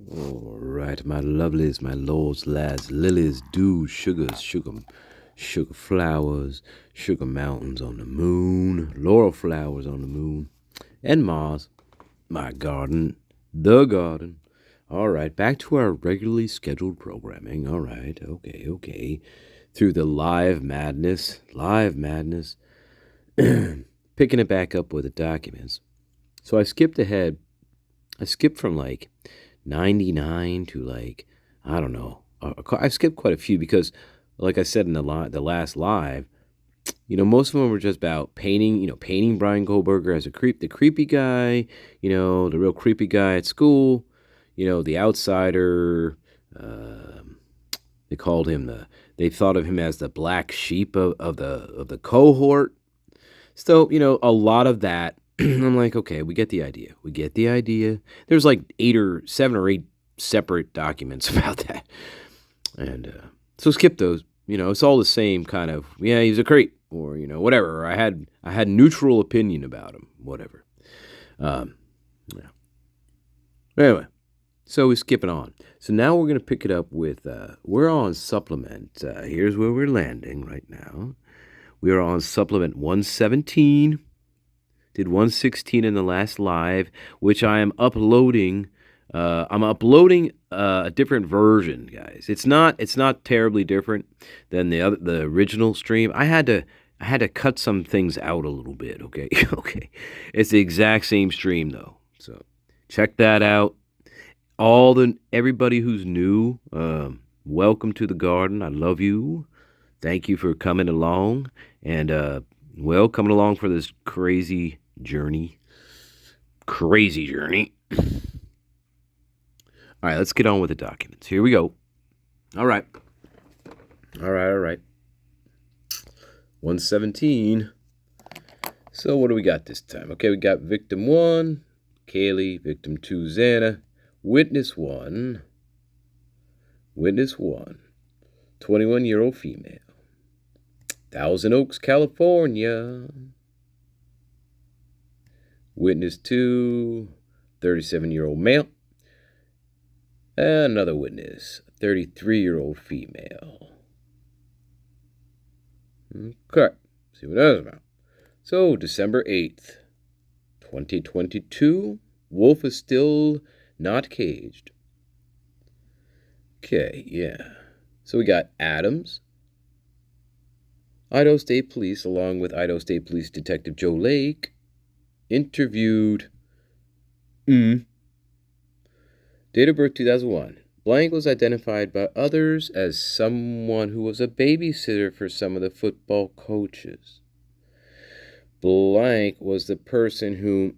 All right, my lovelies, my lords, lads, lilies, dews, sugars, sugar flowers, sugar mountains on the moon, laurel flowers on the moon, and Mars, my garden, the garden. All right, back to our regularly scheduled programming. All right, okay. Through the live madness, picking it back up with the documents. So I skipped ahead. I skipped from like 99 to like, I don't know. I've skipped quite a few because, like I said in the last live, most of them were just about painting Bryan Goldberger as the creepy guy, the real creepy guy at school, the outsider. They called him they thought of him as the black sheep of the cohort. So, a lot of that. I'm like, okay, we get the idea. There's like 7 or 8 separate documents about that. And so skip those. It's all the same kind of, yeah, he's a creep or, whatever. Or I had neutral opinion about him, whatever. Yeah. Anyway, so we're skipping on. So now we're going to pick it up with, we're on supplement. Here's where we're landing right now. We are on supplement 117. Did 116 in the last live, which I am uploading. I'm uploading a different version, guys. It's not terribly different than the original stream. I had to cut some things out a little bit. Okay, okay. It's the exact same stream though, so check that out. Everybody who's new, welcome to the garden. I love you. Thank you for coming along, and coming along for this crazy journey. All right, let's get on with the documents. Here we go. All right. 117. So what do we got this time? Okay, we got victim 1, Kaylee, victim 2, Xana, witness 1, 21-year-old female, Thousand Oaks, California. Witness 2, 37-year-old male. Another witness, 33-year-old female. Okay, see what that is about. So, December 8th, 2022. Wolf is still not caged. Okay, yeah. So we got Adams, Idaho State Police, along with Idaho State Police Detective Joe Lake, interviewed. Date of birth 2001. Blank was identified by others as someone who was a babysitter for some of the football coaches. Blank was the person who,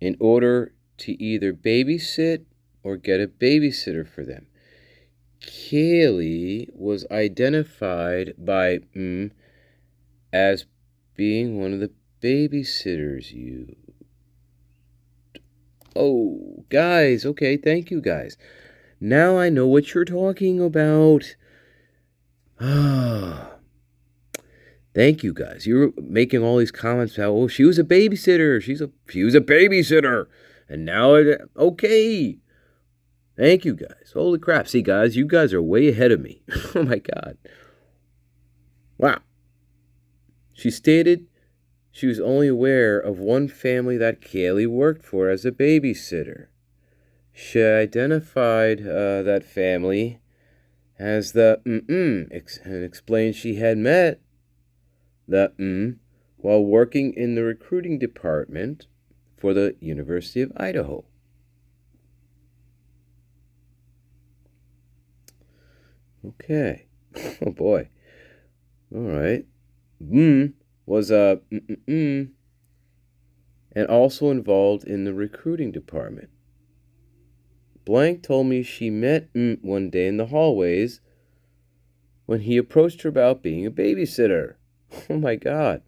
in order to either babysit or get a babysitter for them. Kaylee was identified by as being one of the babysitters used. Oh, guys, okay, thank you, guys. Now I know what you're talking about. Thank you, guys. You were making all these comments about, oh, she was a babysitter. She was a babysitter. And now, okay. Thank you, guys. Holy crap. See, guys, you guys are way ahead of me. Oh, my God. Wow. She stated she was only aware of one family that Kaylee worked for as a babysitter. She identified that family as the and explained she had met the while working in the recruiting department for the University of Idaho. Okay. Oh boy. All right. Was and also involved in the recruiting department. Blank told me she met one day in the hallways when he approached her about being a babysitter. Oh my God.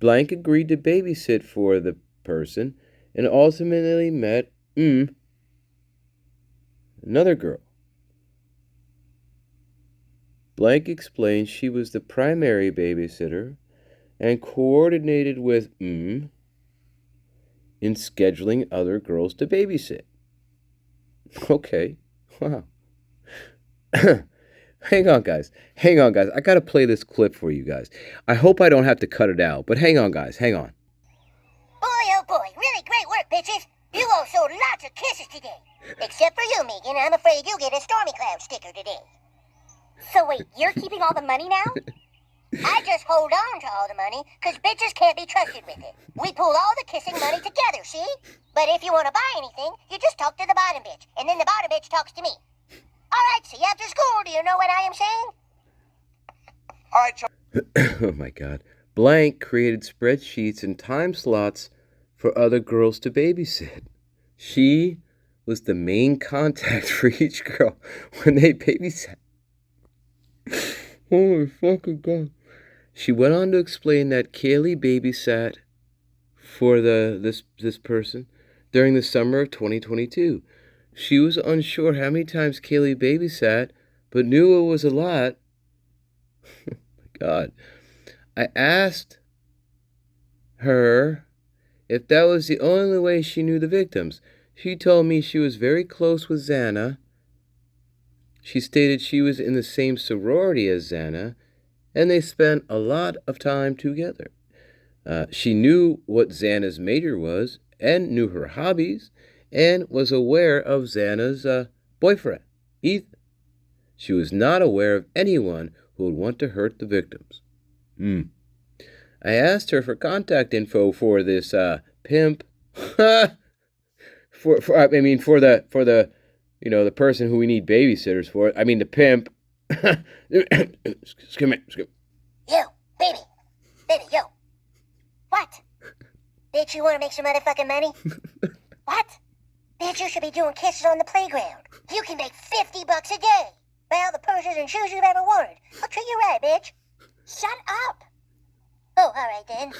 Blank agreed to babysit for the person and ultimately met another girl. Blank explained she was the primary babysitter and coordinated with in scheduling other girls to babysit. Okay, wow. Hang on, guys. Hang on, guys. I gotta play this clip for you guys. I hope I don't have to cut it out, but hang on, guys. Hang on. Boy, oh boy, really great work, bitches. You all showed lots of kisses today. Except for you, Megan. I'm afraid you get a Stormy Cloud sticker today. So wait, you're keeping all the money now? I just hold on to all the money, because bitches can't be trusted with it. We pool all the kissing money together, see? But if you want to buy anything, you just talk to the bottom bitch, and then the bottom bitch talks to me. All right, see you after school. Do you know what I am saying? All right, Charlie. Oh my God. Blank created spreadsheets and time slots for other girls to babysit. She was the main contact for each girl when they babysat. Oh my fucking God. She went on to explain that Kaylee babysat for this person during the summer of 2022. She was unsure how many times Kaylee babysat, but knew it was a lot. Oh my God. I asked her if that was the only way she knew the victims. She told me she was very close with Xana. She stated she was in the same sorority as Xana, and they spent a lot of time together. She knew what Xana's major was, and knew her hobbies, and was aware of Xana's boyfriend, Ethan. She was not aware of anyone who would want to hurt the victims. I asked her for contact info for this pimp. for the the person who we need babysitters for. I mean the pimp. Excuse me. Yo, baby. Baby, yo. What? Bitch, you want to make some motherfucking money? What? Bitch, you should be doing kisses on the playground. You can make $50 a day. Buy all the purses and shoes you've ever wanted. I'll treat you right, bitch. Shut up. Oh, all right then.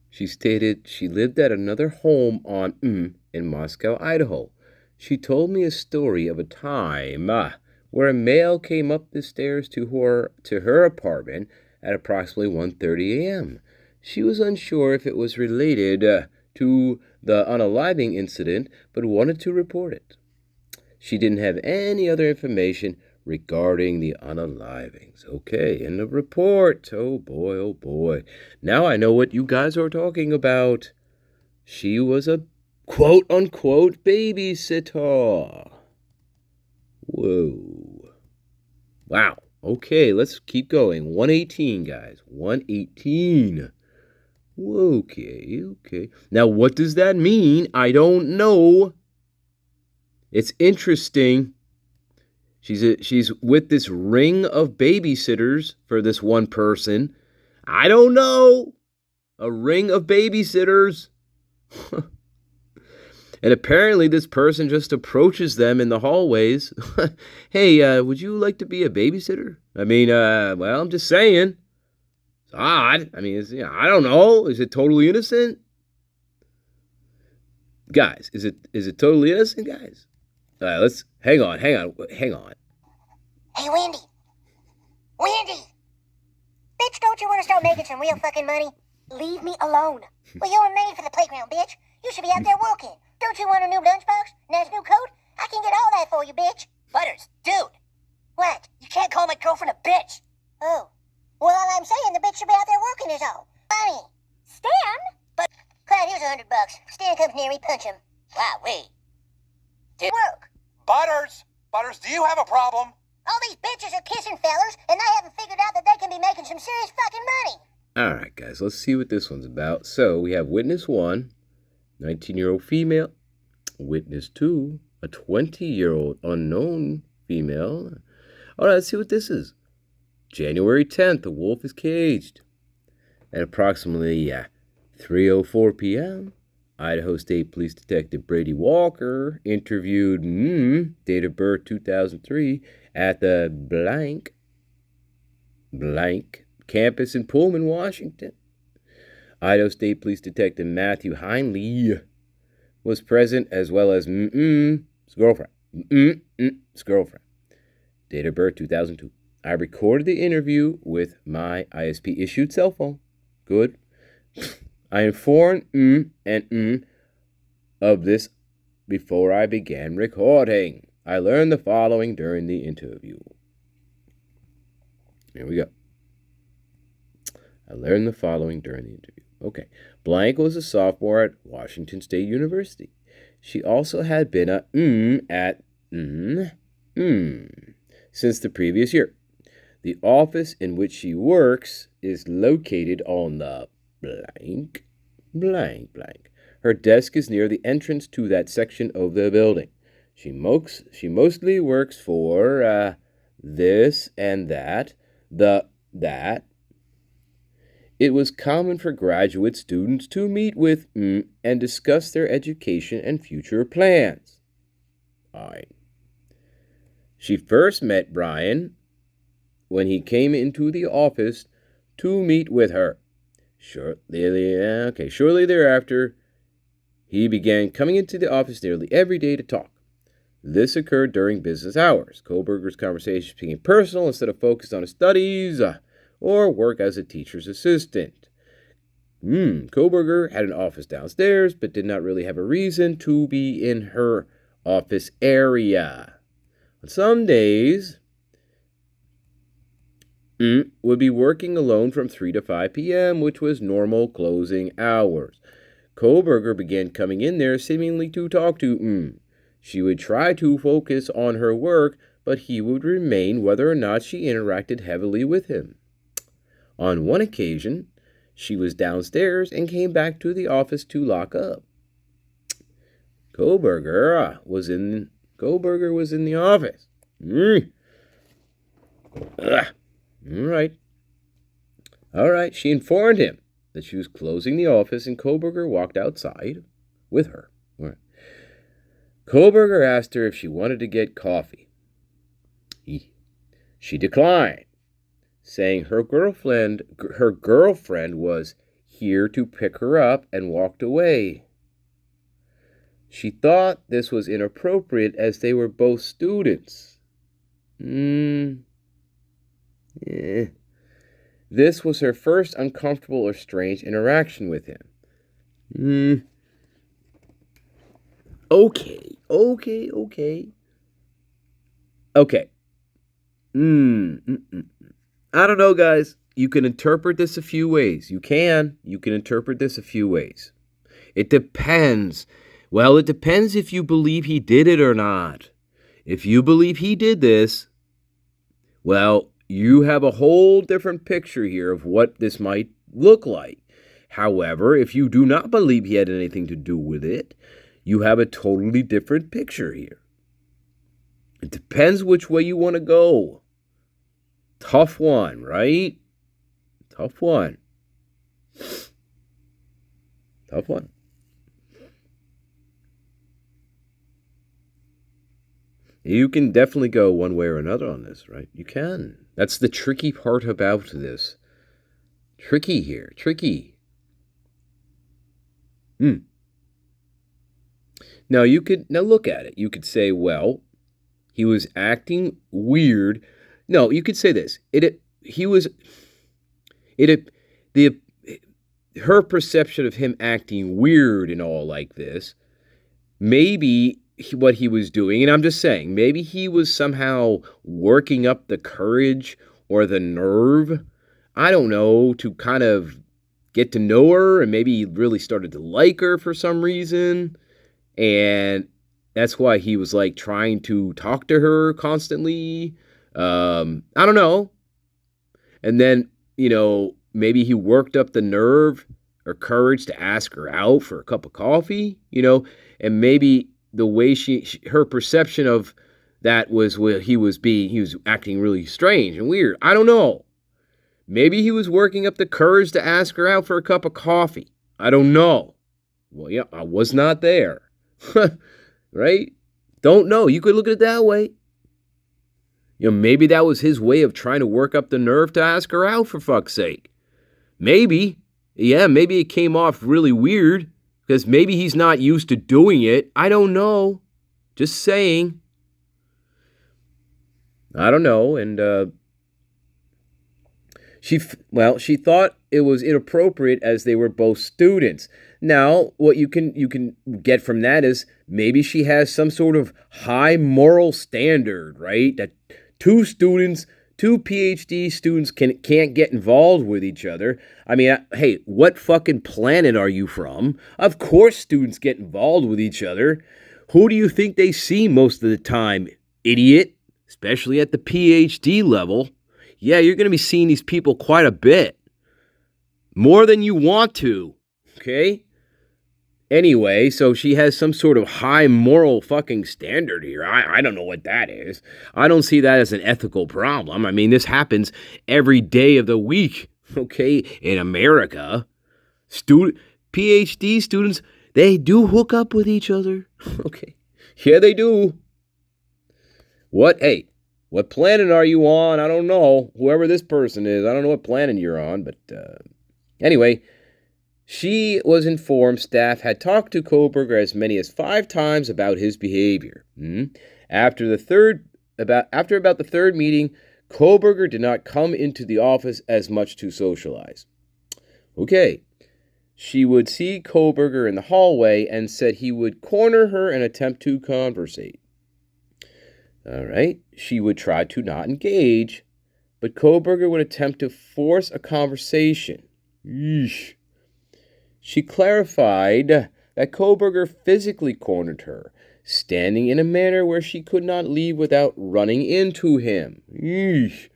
She stated she lived at another home on in Moscow, Idaho. She told me a story of a time where a male came up the stairs to her apartment at approximately 1:30 a.m. She was unsure if it was related to the unaliving incident, but wanted to report it. She didn't have any other information regarding the unalivings. Okay, in the report. Oh boy, oh boy. Now I know what you guys are talking about. She was a quote-unquote babysitter. Whoa. Wow. Okay, let's keep going. 118, guys. 118. Okay. Now, what does that mean? I don't know. It's interesting. She's with this ring of babysitters for this one person. I don't know. A ring of babysitters. And apparently this person just approaches them in the hallways. Hey, would you like to be a babysitter? I mean, well, I'm just saying. It's odd. I mean, I don't know. Is it totally innocent? Guys, is it totally innocent, guys? Let's hang on. Hey, Wendy. Bitch, don't you want to start making some real fucking money? Leave me alone. Well, you were made for the playground, bitch. You should be out there working. Don't you want a new lunchbox? Nice new coat? I can get all that for you, bitch. Butters, dude. What? You can't call my girlfriend a bitch. Oh. Well, all I'm saying, the bitch should be out there working is all. Funny. Stan? But, Clyde, here's $100. Stan comes near me, punch him. Wow, wait. Work. Butters, do you have a problem? All these bitches are kissing fellers, and they haven't figured out that they can be making some serious fucking money. All right, guys, let's see what this one's about. So we have witness 1, 19-year-old female. Witness 2, a 20-year-old unknown female. All right, let's see what this is. January 10th, the wolf is caged. At approximately 3:04 p.m., Idaho State Police Detective Brady Walker interviewed date of birth 2003 at the blank campus in Pullman, Washington. Idaho State Police Detective Matthew Heinley was present, as well as his girlfriend. Date of birth 2002. I recorded the interview with my ISP issued cell phone. Good. I informed and of this before I began recording. I learned the following during the interview. Here we go. I learned the following during the interview. Okay. Blank was a sophomore at Washington State University. She also had been a at since the previous year. The office in which she works is located on the blank. Her desk is near the entrance to that section of the building. She mostly works for this and that, that. It was common for graduate students to meet with and discuss their education and future plans. Fine. She first met Bryan when he came into the office to meet with her. Shortly thereafter, he began coming into the office nearly every day to talk. This occurred during business hours. Kohlberger's conversations became personal instead of focused on his studies or work as a teacher's assistant. Kohlberger had an office downstairs, but did not really have a reason to be in her office area. On some days, would be working alone from 3 to 5 p.m., which was normal closing hours. Kohlberger began coming in there seemingly to talk to She would try to focus on her work, but he would remain whether or not she interacted heavily with him. On one occasion, she was downstairs and came back to the office to lock up. Kohlberger was in the office. All right. She informed him that she was closing the office, and Kohlberger walked outside with her. All right. Kohlberger asked her if she wanted to get coffee. She declined, saying her girlfriend was here to pick her up, and walked away. She thought this was inappropriate as they were both students. This was her first uncomfortable or strange interaction with him. Okay. I don't know, guys. You can interpret this a few ways. You can interpret this a few ways. It depends. Well, it depends if you believe he did it or not. If you believe he did this, well, you have a whole different picture here of what this might look like. However, if you do not believe he had anything to do with it, you have a totally different picture here. It depends which way you want to go. Tough one, right? Tough one. You can definitely go one way or another on this, right? You can. That's the tricky part about this. Tricky here. Now look at it. You could say, well, he was acting weird. No, you could say this. Her perception of him acting weird and all like this, maybe what he was doing, and I'm just saying, maybe he was somehow working up the courage or the nerve, I don't know, to kind of get to know her, and maybe he really started to like her for some reason, and that's why he was like trying to talk to her constantly. I don't know. And then, maybe he worked up the nerve or courage to ask her out for a cup of coffee, and maybe the way her perception of that was where he was acting really strange and weird. I don't know. Maybe he was working up the courage to ask her out for a cup of coffee. I don't know. Well, yeah, I was not there. Right? Don't know. You could look at it that way. Maybe that was his way of trying to work up the nerve to ask her out, for fuck's sake. Maybe. Yeah, maybe it came off really weird because maybe he's not used to doing it. I don't know. Just saying. I don't know. And She thought it was inappropriate as they were both students. Now, what you can get from that is maybe she has some sort of high moral standard, right? That two PhD students can't get involved with each other. I mean, hey, what fucking planet are you from? Of course students get involved with each other. Who do you think they see most of the time, idiot? Especially at the PhD level. Yeah, you're going to be seeing these people quite a bit. More than you want to, okay? Anyway, so she has some sort of high moral fucking standard here. I don't know what that is. I don't see that as an ethical problem. I mean, this happens every day of the week, okay, in America. PhD students, they do hook up with each other, okay? Yeah, they do. What planet are you on? I don't know. Whoever this person is, I don't know what planet you're on, but anyway, she was informed staff had talked to Kohlberger as many as 5 times about his behavior. After about the third meeting, Kohlberger did not come into the office as much to socialize. Okay. She would see Kohlberger in the hallway and said he would corner her and attempt to conversate. All right. She would try to not engage, but Kohlberger would attempt to force a conversation. Yeesh. She clarified that Kohlberger physically cornered her, standing in a manner where she could not leave without running into him. Yeesh.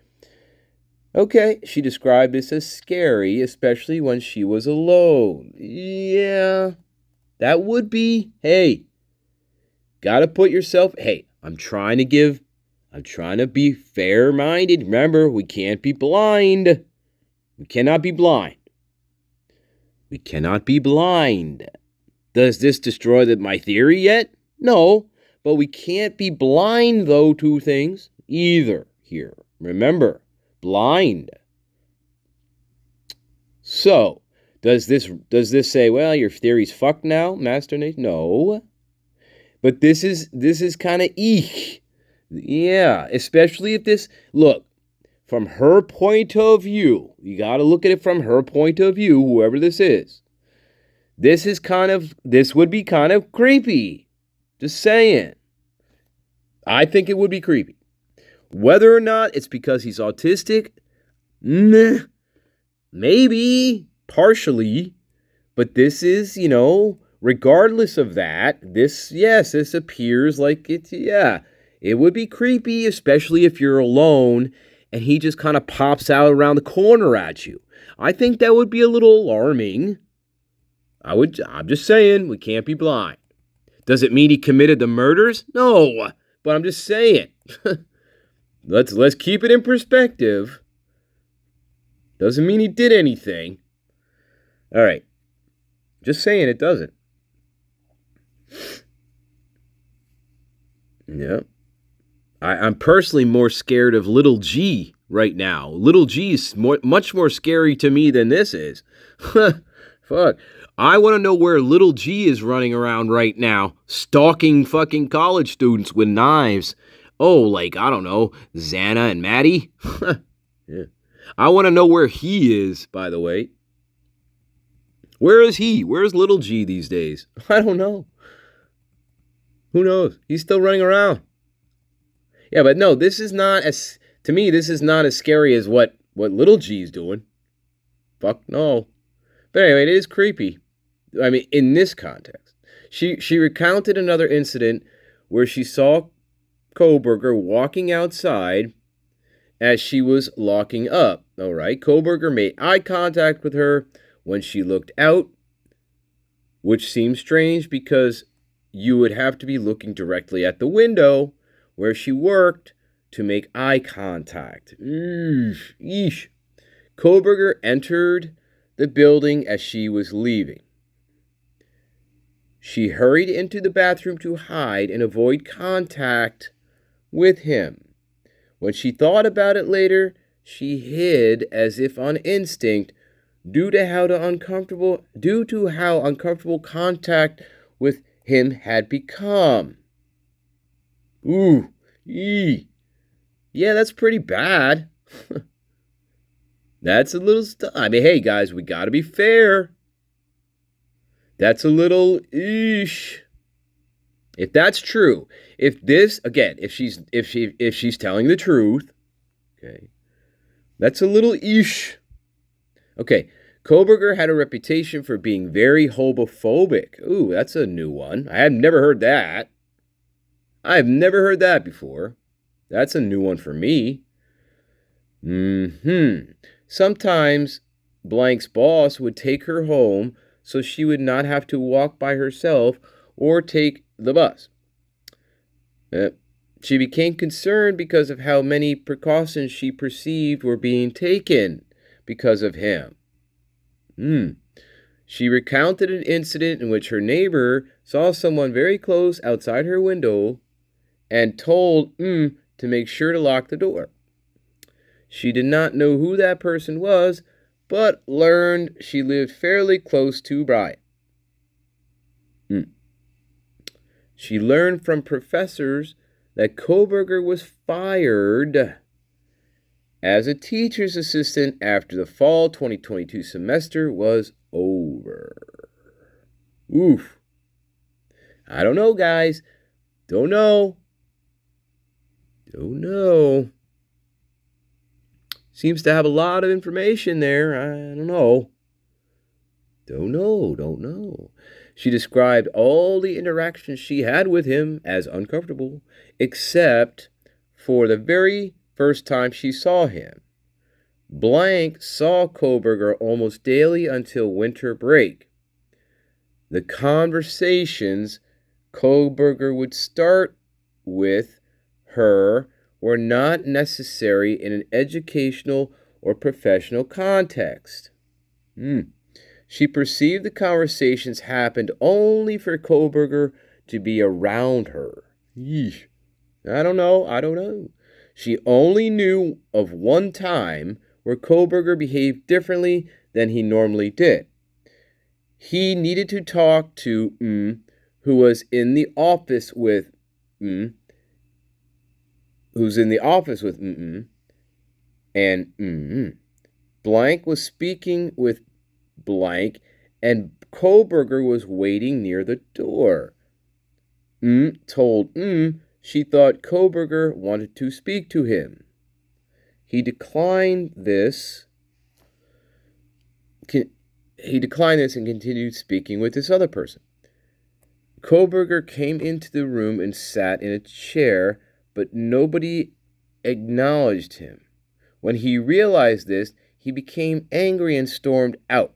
Okay, she described this as scary, especially when she was alone. Yeah, that would be, hey, gotta put yourself, hey, I'm trying to be fair-minded. Remember, we can't be blind. We cannot be blind. We cannot be blind. Does this destroy my theory yet? No, but we can't be blind, though, to things either here. Remember, blind. So, does this say, well, your theory's fucked now, Master Nate? No. But this is kind of eek. Yeah, especially if this, look, from her point of view, you got to look at it from her point of view, whoever this is. This would be kind of creepy. Just saying. I think it would be creepy. Whether or not it's because he's autistic, maybe, partially, but this is, regardless of that, this appears like it would be creepy, especially if you're alone and he just kind of pops out around the corner at you. I think that would be a little alarming. I'm just saying, we can't be blind. Does it mean he committed the murders? No, but I'm just saying. Let's keep it in perspective. Doesn't mean he did anything. All right. Just saying it doesn't. Yeah. I'm personally more scared of little G right now. Little G is much more scary to me than this is. Fuck. I want to know where little G is running around right now, stalking fucking college students with knives. Oh, like, I don't know, Xana and Maddie? Yeah. I want to know where he is, by the way. Where is he? Where's little G these days? I don't know. Who knows? He's still running around. Yeah, but no, this is not as scary as what little G's doing. Fuck no. But anyway, it is creepy. I mean, in this context. She recounted another incident where she saw Kohlberger walking outside as she was locking up. All right, Kohlberger made eye contact with her when she looked out, which seems strange because you would have to be looking directly at the window where she worked to make eye contact. Eesh. Kohlberger entered the building as she was leaving. She hurried into the bathroom to hide and avoid contact with him. When she thought about it later, she hid as if on instinct due to how uncomfortable contact with him had become. Ooh, yeah, that's pretty bad. That's a little I mean, hey, guys, we got to be fair. That's a little eesh. If that's true, if this again, if she's telling the truth, okay, that's a little eesh. Okay, Koberger had a reputation for being very homophobic. Ooh, that's a new one. I have never heard that. I've never heard that before. That's a new one for me. Sometimes Blank's boss would take her home so she would not have to walk by herself or take the bus. She became concerned because of how many precautions she perceived were being taken because of him. She recounted an incident in which her neighbor saw someone very close outside her window and told to make sure to lock the door. She did not know who that person was, but learned she lived fairly close to Bryan. She learned from professors that Koberger was fired as a teacher's assistant after the fall 2022 semester was over. Oof. I don't know, guys. Don't know. Seems to have a lot of information there. I don't know. Don't know. She described all the interactions she had with him as uncomfortable, except for the very first time she saw him. Blank saw Koberger almost daily until winter break. The conversations Koberger would start with her were not necessary in an educational or professional context. She perceived the conversations happened only for Koberger to be around her. Yeesh. I don't know. She only knew of one time where Koberger behaved differently than he normally did. He needed to talk to who was in the office with and Blank was speaking with Blank, and Koberger was waiting near the door. Told she thought Koberger wanted to speak to him. He declined this and continued speaking with this other person. Koberger came into the room and sat in a chair, but nobody acknowledged him. When he realized this, he became angry and stormed out.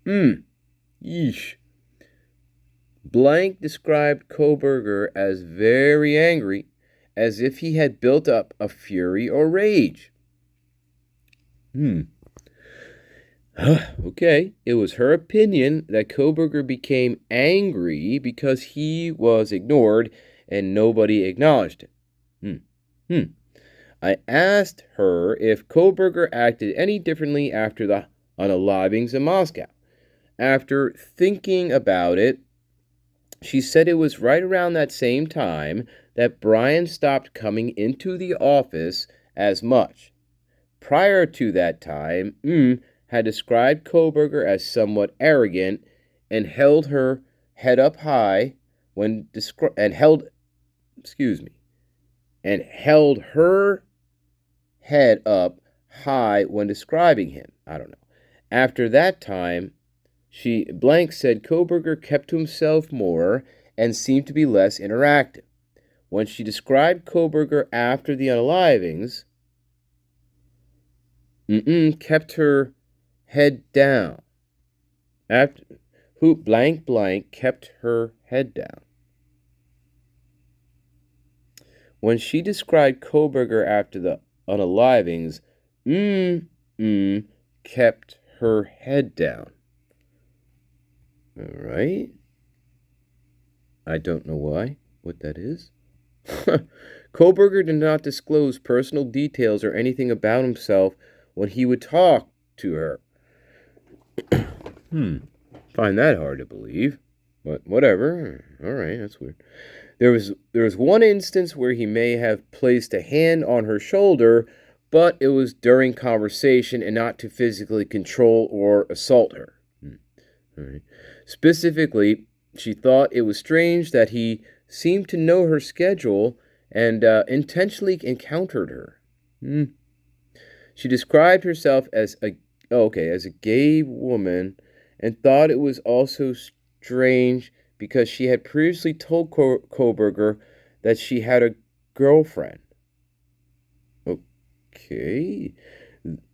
Yeesh. Blank described Koberger as very angry, as if he had built up a fury or rage. Okay, it was her opinion that Koberger became angry because he was ignored and nobody acknowledged him. I asked her if Koberger acted any differently after the unalivings in Moscow. After thinking about it, she said it was right around that same time that Bryan stopped coming into the office as much. Prior to that time, had described Koberger as somewhat arrogant and held her head up high when held her head up high when describing him. I don't know. After that time, Blank said Koberger kept to himself more and seemed to be less interactive. When she described Koberger after the unalivings, kept her head down. Blank kept her head down. When she described Koberger after the unalivings, kept her head down. All right. I don't know what that is. Koberger did not disclose personal details or anything about himself when he would talk to her. Find that hard to believe. But whatever. All right, that's weird. There was one instance where he may have placed a hand on her shoulder, but it was during conversation and not to physically control or assault her. All right. Specifically, she thought it was strange that he seemed to know her schedule and intentionally encountered her. She described herself as a gay woman and thought it was also strange because she had previously told Koberger that she had a girlfriend. Okay.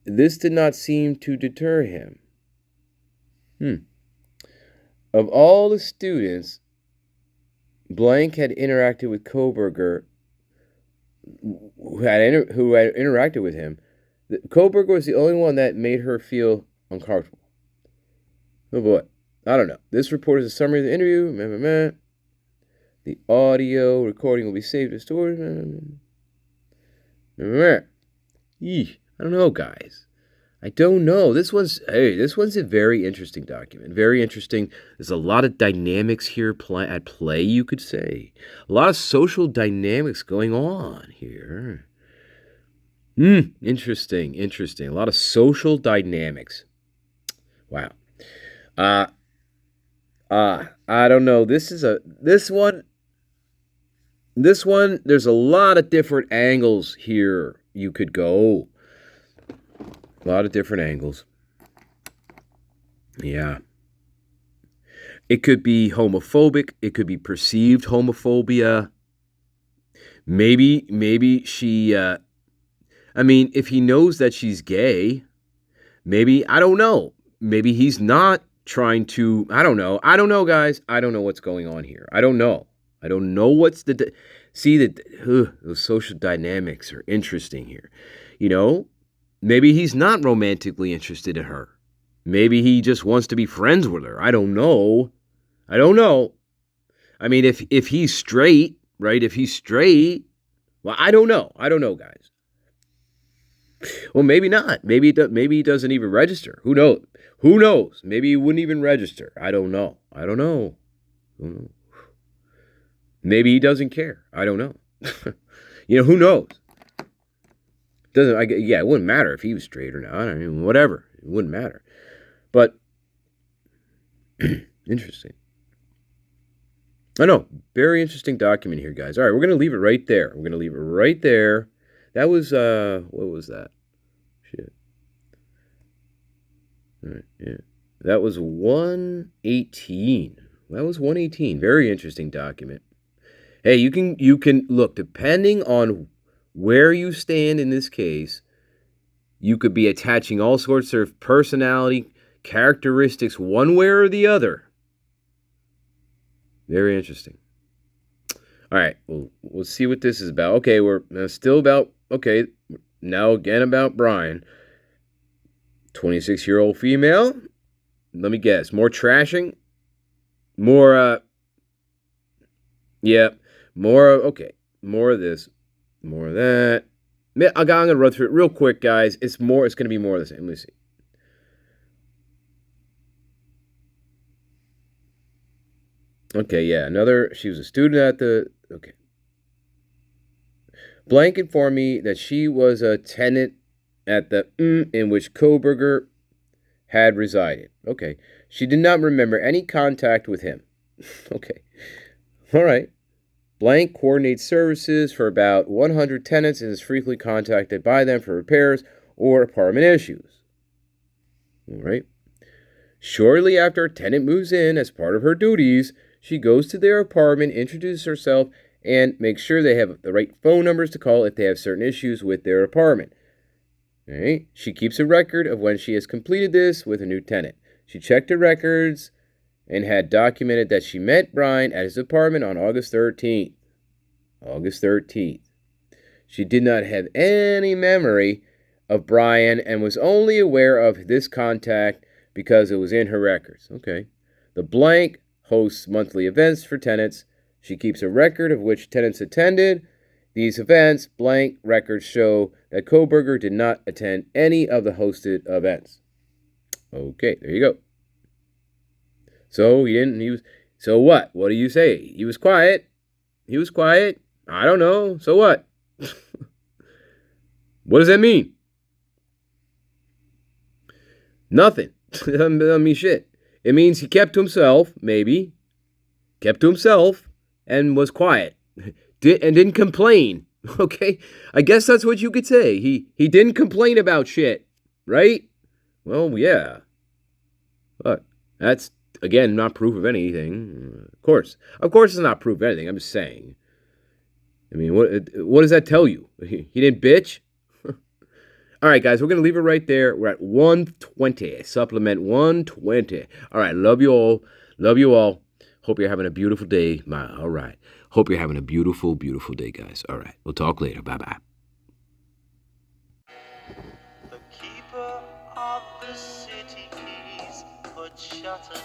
This did not seem to deter him. Of all the students Blank had interacted with Koberger, who had interacted with him, Koberger was the only one that made her feel uncomfortable. Oh boy. I don't know. This report is a summary of the interview. The audio recording will be saved and stored. I don't know, guys. I don't know. This one's a very interesting document. Very interesting. There's a lot of dynamics here at play, you could say. A lot of social dynamics going on here. Interesting. A lot of social dynamics. Wow. I don't know. This one, there's a lot of different angles here you could go. A lot of different angles. Yeah. It could be homophobic. It could be perceived homophobia. Maybe she, if he knows that she's gay, maybe, I don't know. Maybe he's not trying to, I don't know. I don't know, guys. I don't know what's going on here. I don't know what's those social dynamics are interesting here. You know, maybe he's not romantically interested in her. Maybe he just wants to be friends with her. I don't know. I mean, if he's straight, right? If he's straight, well, I don't know. Guys. Well, maybe not. Maybe he doesn't even register. Who knows? Maybe he wouldn't even register. I don't know. Maybe he doesn't care. I don't know. Who knows? It wouldn't matter if he was straight or not. I mean, whatever. It wouldn't matter. But interesting. I know. Very interesting document here, guys. All right, we're going to leave it right there. That was, what was that? Shit. All right, yeah. That was 118. Very interesting document. Hey, you can look, depending on where you stand in this case, you could be attaching all sorts of personality characteristics one way or the other. Very interesting. All right, we'll see what this is about. Okay, we're still about, now again about Bryan. 26-year-old female. Let me guess, more trashing? More of this, more of that. I'm going to run through it real quick, guys. It's going to be more of the same. Let me see. Okay, yeah, she was a student Blank informed me that she was a tenant at the in which Koberger had resided. Okay. She did not remember any contact with him. Okay. All right. Blank coordinates services for about 100 tenants and is frequently contacted by them for repairs or apartment issues. All right. Shortly after a tenant moves in, as part of her duties, she goes to their apartment, introduces herself, and makes sure they have the right phone numbers to call if they have certain issues with their apartment. All right. She keeps a record of when she has completed this with a new tenant. She checked her records and had documented that she met Bryan at his apartment on August 13th. She did not have any memory of Bryan and was only aware of this contact because it was in her records. Okay. The Blank hosts monthly events for tenants. She keeps a record of which tenants attended. These events, Blank records show that Koberger did not attend any of the hosted events. Okay, there you go. So so what? What do you say? He was quiet. I don't know. So what? What does that mean? Nothing. Doesn't mean shit. It means he kept to himself, maybe. Kept to himself and was quiet. And didn't complain. Okay? I guess that's what you could say. He didn't complain about shit. Right? Well, yeah. But that's, again, not proof of anything. Of course. Of course it's not proof of anything. I'm just saying. I mean, what does that tell you? He didn't bitch? All right, guys, we're going to leave it right there. We're at 120. Supplement 120. All right, love you all. Love you all. Hope you're having a beautiful day. All right. Hope you're having a beautiful, beautiful day, guys. All right. We'll talk later. Bye-bye. The keeper of the city keys put shutters